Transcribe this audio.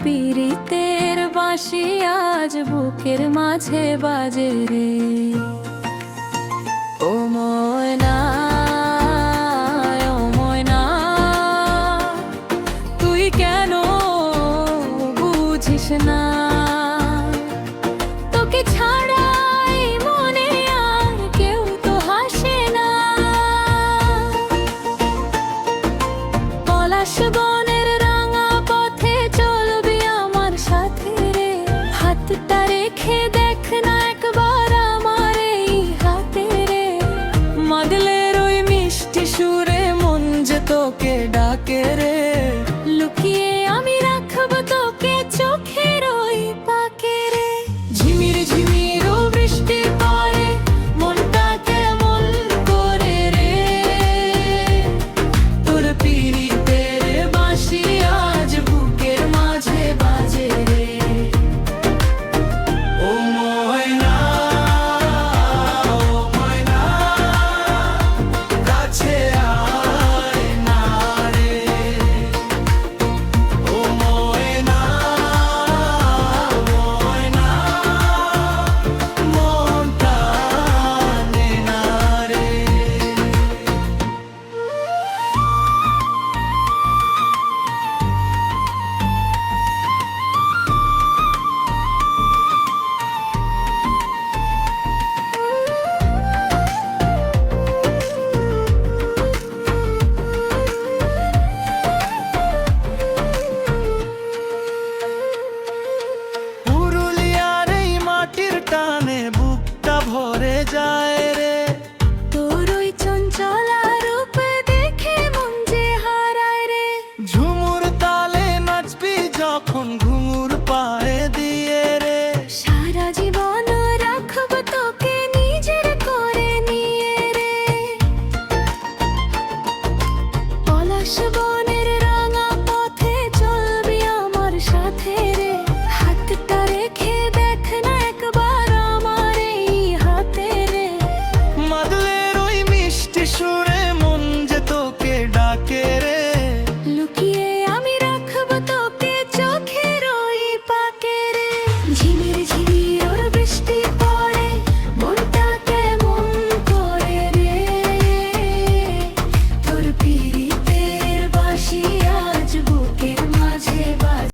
পীড়িতের বাঁশি আজ বুকের মাঝে বাজে রে। ও ময়না, ও ময়না, তুই কেন বুঝিস না? তোকে ছাড়াই মনে আর কেউ তো হাসে না। পলাশ বনের রাঙা পথে চলবি আমার সাথে রে। হাতটা রেখে দেখ না একবার আমার এই হাতে রে। মাদলের ওই মিষ্টি সুরে মন যে তোকে ডাকে রে। লুকিয়ে আমি রাখবো তোকে চোখের ওই পাকে রে। ঝিমির ঝিমির বৃষ্টি পড়ে মনটা কেমন করে রে। তোর পীড়িতের বাঁশি আজ বুকের মাঝে বাজে রে। ও ময়না, ও ময়না, কাছে আয় না রে। ও ময়না, ময়না, মনটা নে না রে। পুরুলিয়ার এই মাটির টানে বুকটা ভরে যায় রে। তোর ওই চঞ্চলা রূপ দেখে মন যে হারায় রে। ঝুমুর তালে নাচবি যখন ঘুঙুর পায়ে দিয়ে রে। সারা জীবন রাখবো তোকে নিজের করে নিয়ে রে। পলাশ